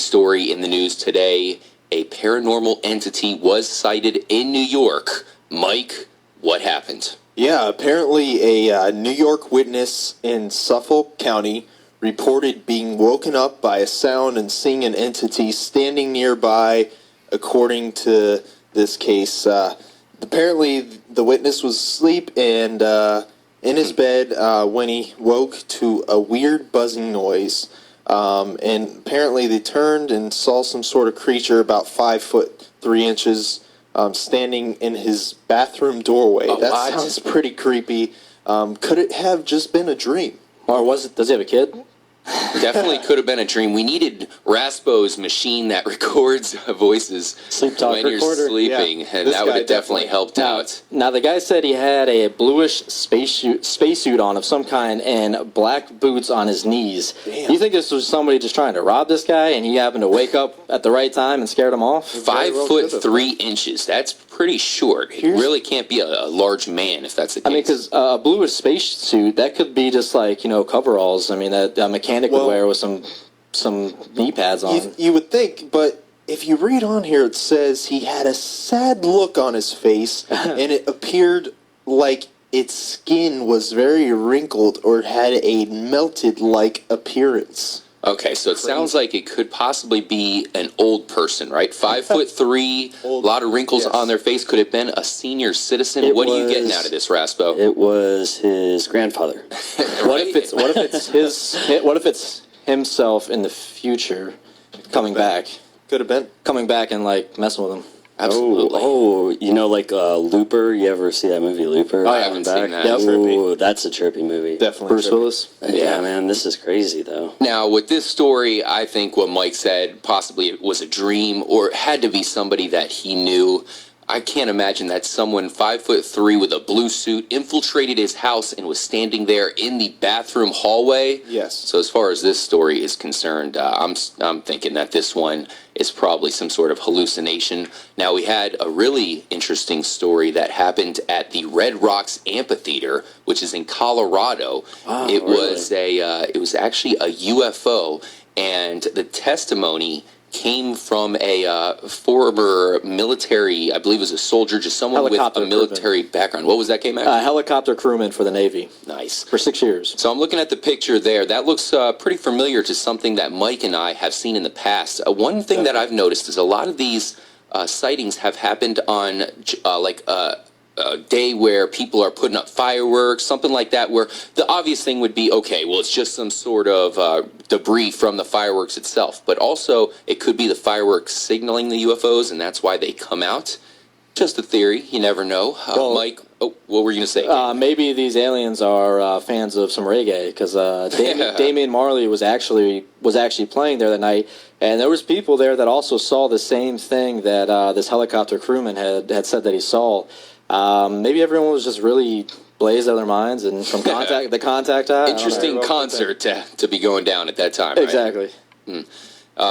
story in the news today. A paranormal entity was sighted in New York. Mike, what happened? Yeah, apparently a New York witness in Suffolk County reported being woken up by a sound and seeing an entity standing nearby, according to this case. Apparently, the witness was asleep and in his bed when he woke to a weird buzzing noise. And apparently they turned and saw some sort of creature about 5'3" standing in his bathroom doorway. That sounds pretty creepy. Could it have just been a dream? Or does he have a kid? Definitely could have been a dream. We needed Raspo's machine that records voices Sleep talk when recorder. you're sleeping, and that would have definitely helped out. Now, the guy said he had a bluish spacesuit on of some kind and black boots on his knees. Damn. You think this was somebody just trying to rob this guy, and he happened to wake up at the right time and scared him off? 5'3". That's pretty short. He really can't be a large man if that's the case. I mean, because a bluish spacesuit, that could be just like, coveralls. I mean, that a mechanic would wear with some knee pads on. You would think, but if you read on here, it says he had a sad look on his face, and it appeared like its skin was very wrinkled or had a melted-like appearance. Okay, so it sounds like it could possibly be an old person, right? 5'3", a lot of wrinkles on their face. Could it have been a senior citizen? What are you getting out of this, Raspo? It was his grandfather. What if it's himself in the future coming back? Could have been. Coming back and messing with him. Absolutely. Like Looper. You ever see that movie Looper? I haven't seen that. Ooh, that's a trippy movie. Definitely. Bruce Willis. Yeah, man, this is crazy though. Now, with this story, I think what Mike said, possibly it was a dream, or it had to be somebody that he knew. I can't imagine that someone 5'3" with a blue suit infiltrated his house and was standing there in the bathroom hallway. Yes. So as far as this story is concerned, I'm thinking that this one is probably some sort of hallucination. Now, we had a really interesting story that happened at the Red Rocks Amphitheater, which is in Colorado. It was actually a UFO, and the testimony came from a former military, I believe it was a soldier, just someone with a military background. What was that, K-Mac? Helicopter crewman for the Navy. Nice. For 6 years. So I'm looking at the picture there. That looks pretty familiar to something that Mike and I have seen in the past. One thing that I've noticed is a lot of these sightings have happened on a day where people are putting up fireworks, something like that, where the obvious thing would be, okay, well, it's just some sort of debris from the fireworks itself. But also, it could be the fireworks signaling the UFOs, and that's why they come out. Just a theory. You never know. Mike, what were you going to say? Maybe these aliens are fans of some reggae, because Damian Marley was actually playing there that night, and there was people there that also saw the same thing that this helicopter crewman had said that he saw. Maybe everyone was just really blazed out of their minds, and from the contact out. Interesting concert to be going down at that time, right? Exactly.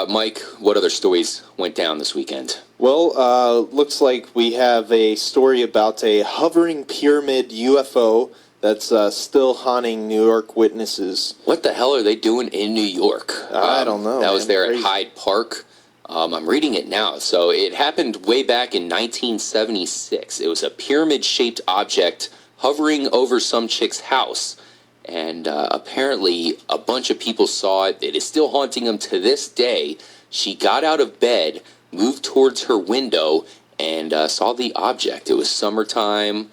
Mike, what other stories went down this weekend? Well, looks like we have a story about a hovering pyramid UFO that's still haunting New York witnesses. What the hell are they doing in New York? I don't know. That was there at Hyde Park. I'm reading it now. So it happened way back in 1976. It was a pyramid-shaped object hovering over some chick's house. And apparently a bunch of people saw it. It is still haunting them to this day. She got out of bed, moved towards her window, and saw the object. It was summertime.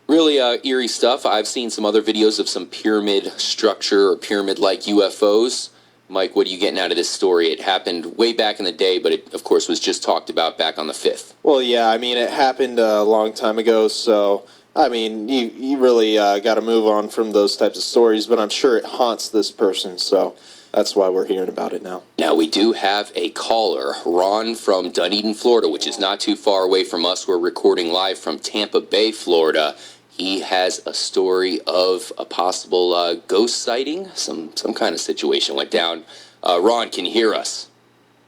Really eerie stuff. I've seen some other videos of some pyramid structure or pyramid-like UFOs. Mike, what are you getting out of this story? It happened way back in the day, but it, of course, was just talked about back on the 5th. Well, yeah, I mean, it happened a long time ago, so, I mean, you really got to move on from those types of stories, but I'm sure it haunts this person, so that's why we're hearing about it now. Now, we do have a caller, Ron from Dunedin, Florida, which is not too far away from us. We're recording live from Tampa Bay, Florida. He has a story of a possible ghost sighting. Some kind of situation went down. Ron, can you hear us?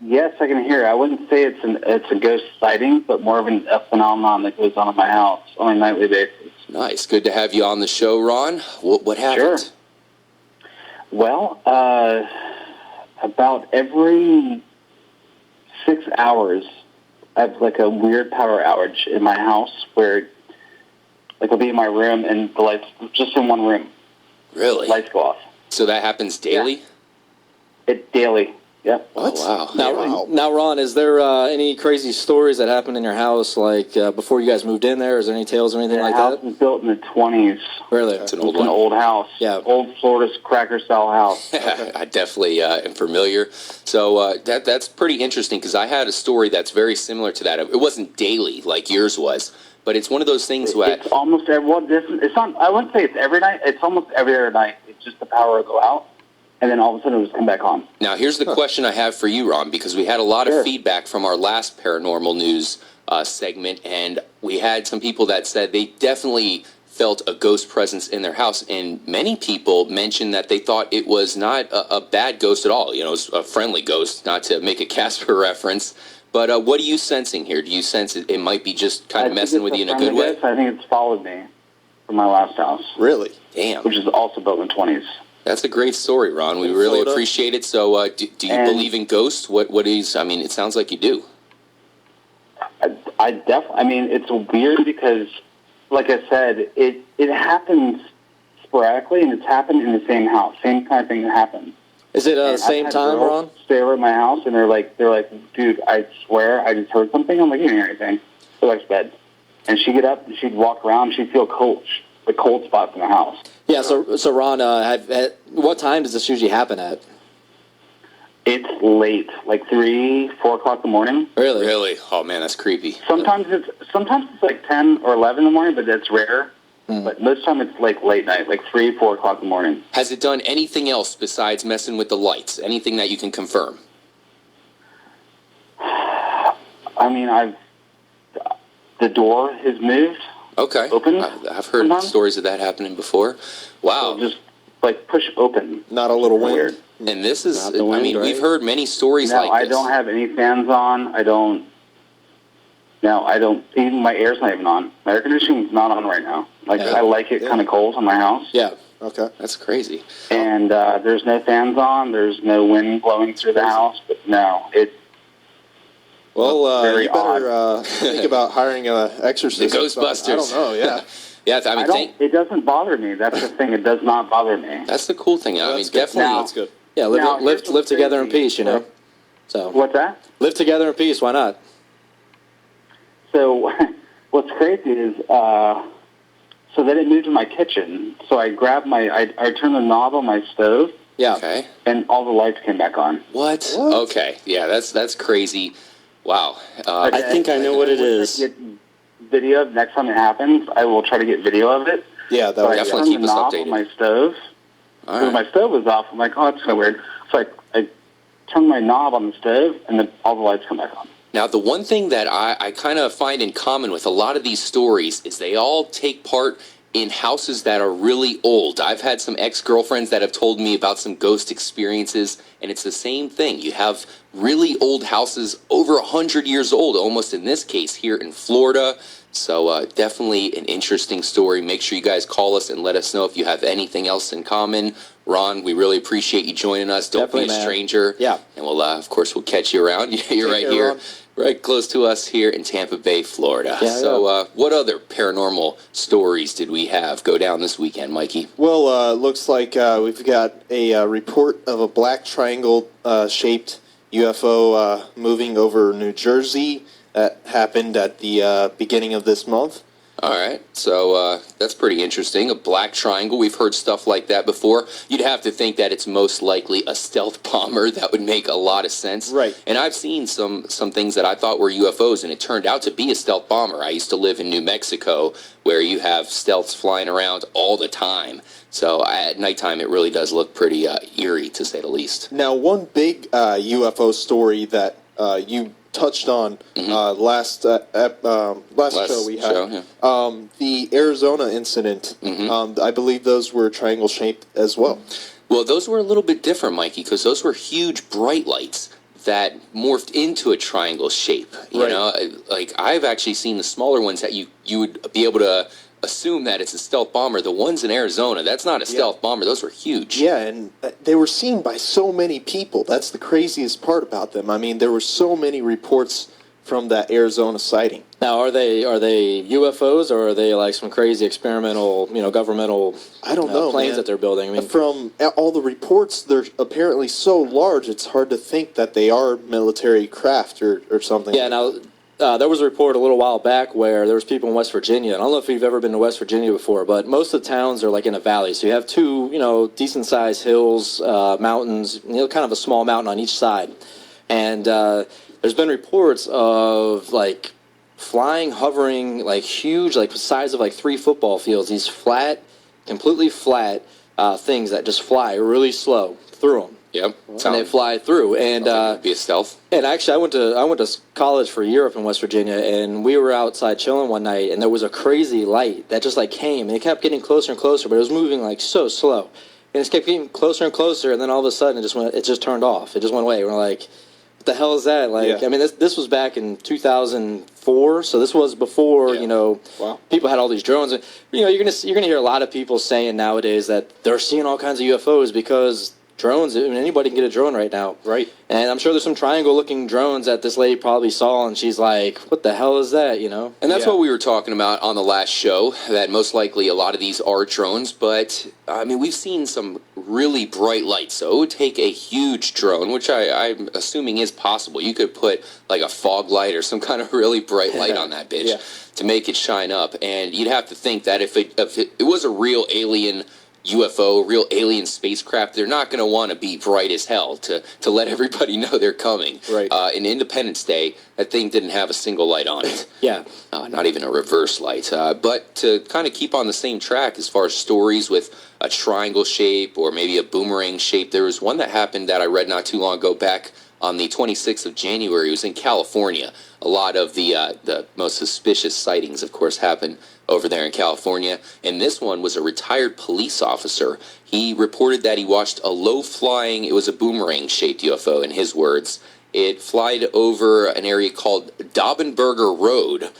Yes, I can hear. I wouldn't say it's a ghost sighting, but more of a phenomenon that goes on in my house on a nightly basis. Nice. Good to have you on the show, Ron. What happened? Sure. Well, about every hours, I have like a weird power outage in my house where, like, I'll be in my room and the lights, just in one room, Really? lights go off. So that happens daily? Yeah. It's daily. Yep. What? Oh, wow. Now, Ron, is there any crazy stories that happened in your house, like before you guys moved in there? Is there any tales or anything The like house that? was built in the 20s. Really? It's an It's old an one. old house. Yeah. Old Florida cracker-style house. I definitely am familiar. So that's pretty interesting because I had a story that's very similar to that. It wasn't daily like yours was, but it's one of those things where It's almost every, well, it's not, I wouldn't say it's every night. It's almost every other night. It's just the power will go out, and then all of a sudden it'll just come back on. Now, here's the question I have for you, Ron, because we had a lot of feedback from our last paranormal news segment, and we had some people that said they definitely felt a ghost presence in their house, and many people mentioned that they thought it was not a bad ghost at all. You know, it was a friendly ghost, not to make a Casper reference. But what are you sensing here? Do you sense it might be just kind of messing with you in a good way? I think it's followed me from my last house. Really? Damn. Which is also built in the 20s. That's a great story, Ron. We really appreciate it. So do you believe in ghosts? What is, I mean, it sounds like you do. I mean, it's weird because, like I said, it happens sporadically, and it's happened in the same house. Same kind of thing that happens. Is it the same time, Ron? Stay over at my house, and they're like, dude, I swear I just heard something. I'm like, you didn't hear anything. Go back to bed. And she'd get up, and she'd walk around, and she'd feel cold spots in the house. Yeah. So Ron, what time does this usually happen at? It's late, like 3, 4 o'clock in the morning. Really? Really? Oh man, that's creepy. Sometimes it's like 10 or 11 in the morning, but that's rare. But most time it's like late night, like 3, 4 o'clock in the morning. Has it done anything else besides messing with the lights? Anything that you can confirm? I mean, the door has moved. Okay. Open. I've heard stories of that happening before. Wow. So just like push open. Not a little wind. Weird. And this is, Not the wind, I mean, right? we've heard many stories No, like I this. don't have any fans on. I don't. Even my air's not even on. My air conditioning's not on right now. Like, Yeah. I like it kind of cold in my house. Yeah. Okay. That's crazy. And there's no fans on. There's no wind blowing through the house. But no, it's Well, very you better think about hiring an exorcist. The Ghostbusters. I don't know. Yeah. Yeah, I mean, it doesn't bother me. That's the thing. It does not bother me. that's the cool thing. I mean, That's good. definitely. Now- That's good. Yeah. Now, Live here's what's together in crazy. peace. You know. So What's that? live together in peace. Why not? So what's crazy is, so then it moved to my kitchen. So I grabbed I turned the knob on my stove, Yeah. Okay. and all the lights came back on. What? Okay. Yeah, that's crazy. Wow. I think I know what it is. Get video of next time it happens. I will try to get video of it. Yeah, that So I definitely turned keep the us knob updated. on my stove. All When right. my stove was off, I'm like, oh, that's kind of weird. So I turned my knob on the stove, and then all the lights come back on. Now, the one thing that I kind of find in common with a lot of these stories is they all take part in houses that are really old. I've had some ex-girlfriends that have told me about some ghost experiences, and it's the same thing. You have really old houses, over 100 years old, almost in this case here in Florida. So definitely an interesting story. Make sure you guys call us and let us know if you have anything else in common. Ron, we really appreciate you joining us. Don't Definitely, be a man. stranger. Yeah. And we'll, of course, we'll catch you around. You're right care, here. Ron. Right close to us here in Tampa Bay, Florida. Yeah, So what other paranormal stories did we have go down this weekend, Mikey? Well, looks like we've got a report of a black triangle shaped UFO moving over New Jersey. That happened at the beginning of this month. All right, so that's pretty interesting. A black triangle. We've heard stuff like that before. You'd have to think that it's most likely a stealth bomber. That would make a lot of sense. Right. And I've seen some things that I thought were UFOs, and it turned out to be a stealth bomber. I used to live in New Mexico, where you have stealths flying around all the time. So at nighttime, it really does look pretty eerie, to say the least. Now, one big UFO story that you touched on last show we had, show, yeah. the Arizona incident. I believe those were triangle shaped as well. Well, those were a little bit different, Mikey, because those were huge bright lights that morphed into a triangle shape. You Right. know, like I've actually seen the smaller ones that you would be able to assume that it's a stealth bomber. The ones in Arizona, that's not a stealth bomber. Those were huge. Yeah, and they were seen by so many people. That's the craziest part about them. I mean, there were so many reports from that Arizona sighting. Now, are they UFOs, or are they like some crazy experimental, governmental I don't know, planes man. that they're building? I mean, From all the reports, they're apparently so large, it's hard to think that they are military craft or something. yeah. Now, there was a report a little while back where there was people in West Virginia. And I don't know if you've ever been to West Virginia before, but most of the towns are like in a valley. So you have two, decent-sized hills, mountains, kind of a small mountain on each side. And there's been reports of like flying, hovering, like huge, like the size of like 3 football fields. These flat, completely flat things that just fly really slow through them. Yep. And they fly through. And be a stealth. And actually, I went to college for a year up in West Virginia, and we were outside chilling one night, and there was a crazy light that just like came, and it kept getting closer and closer, but it was moving like so slow, and it just kept getting closer and closer, and then all of a sudden it just turned off. It just went away. We're like, what the hell is that? Like, I mean, this was back in 2004, so this was before people had all these drones, and you're gonna hear a lot of people saying nowadays that they're seeing all kinds of UFOs because drones. I mean, anybody can get a drone right now. Right. And I'm sure there's some triangle-looking drones that this lady probably saw, and she's like, what the hell is that, And that's what we were talking about on the last show, that most likely a lot of these are drones, but, I mean, we've seen some really bright lights, so it would take a huge drone, which I'm assuming is possible. You could put, like, a fog light or some kind of really bright light on that bitch to make it shine up, and you'd have to think that if it was a real alien UFO, real alien spacecraft, they're not going to want to be bright as hell to let everybody know they're coming. Right. In Independence Day, that thing didn't have a single light on it. Not even a reverse light. But to kind of keep on the same track as far as stories with a triangle shape or maybe a boomerang shape, there was one that happened that I read not too long ago back on the 26th of January. It was in California. A lot of the most suspicious sightings, of course, happened over there in California. And this one was a retired police officer. He reported that he watched a low-flying, it was a boomerang-shaped UFO, in his words. It flied over an area called Daubenberger Road,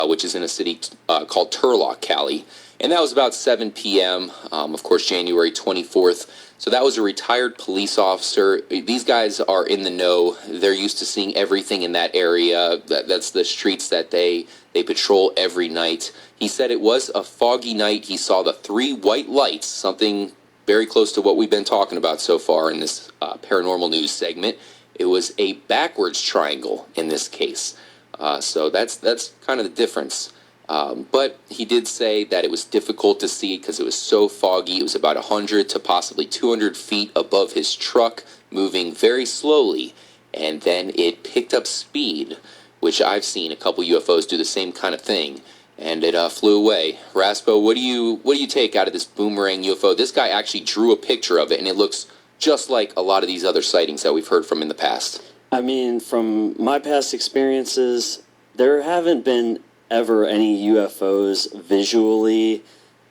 which is in a city called Turlock, Cali. And that was about 7 p.m., of course, January 24th. So that was a retired police officer. These guys are in the know. They're used to seeing everything in that area. That's the streets that they patrol every night. He said it was a foggy night. He saw the 3 white lights, something very close to what we've been talking about so far in this paranormal news segment. It was a backwards triangle in this case. So that's kind of the difference. But he did say that it was difficult to see because it was so foggy. It was about 100 to possibly 200 feet above his truck, moving very slowly. And then it picked up speed, which I've seen a couple UFOs do the same kind of thing. And it flew away. Raspo, what do you take out of this boomerang UFO? This guy actually drew a picture of it, and it looks just like a lot of these other sightings that we've heard from in the past. I mean, from my past experiences, there haven't been ever any UFOs visually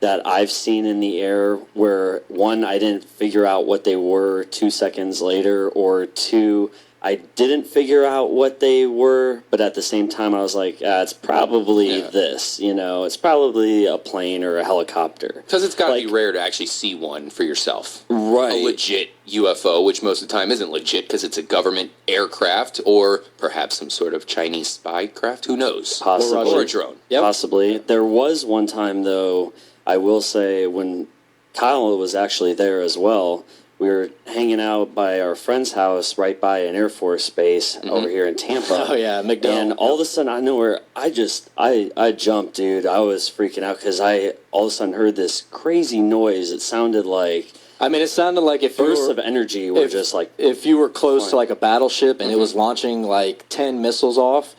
that I've seen in the air where, one, I didn't figure out what they were 2 seconds later, or two, I didn't figure out what they were, but at the same time I was like, it's probably this, it's probably a plane or a helicopter. Because it's got to be rare to actually see one for yourself. Right. A legit UFO, which most of the time isn't legit because it's a government aircraft or perhaps some sort of Chinese spy craft. Who knows? Possibly. Or a drone. Yep. Possibly. There was one time, though, I will say, when Kyle was actually there as well. We were hanging out by our friend's house right by an Air Force base over here in Tampa. Oh, yeah, McDowell. And all of a sudden, I know where I jumped, dude. I was freaking out because I all of a sudden heard this crazy noise. It sounded like... I mean, it sounded like if bursts you were, of energy were just like... If you were close to like a battleship and it was launching like 10 missiles off,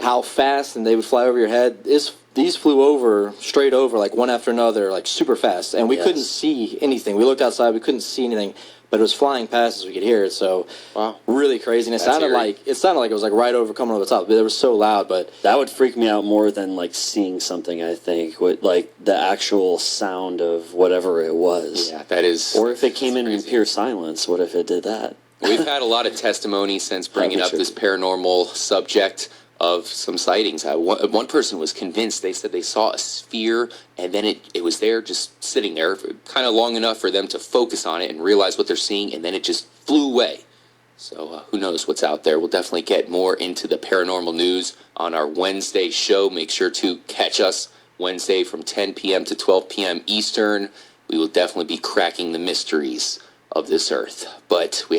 how fast, and they would fly over your head. These flew over, straight over, like one after another, like super fast. And we couldn't see anything. We looked outside, we couldn't see anything. But it was flying past us, we could hear it. So, really crazy. And it sounded like it was like right over, coming over the top. It was so loud, but that would freak me out more than like seeing something, I think, with like the actual sound of whatever it was. Yeah, that is... Or if it came in pure silence, what if it did that? We've had a lot of testimony since bringing up this paranormal subject of some sightings. One person was convinced. They said they saw a sphere, and then it was there just sitting there kind of long enough for them to focus on it and realize what they're seeing, and then it just flew away. So who knows what's out there. We'll definitely get more into the paranormal news on our Wednesday show. Make sure to catch us Wednesday from 10 p.m. to 12 p.m. Eastern. We will definitely be cracking the mysteries of this earth. But we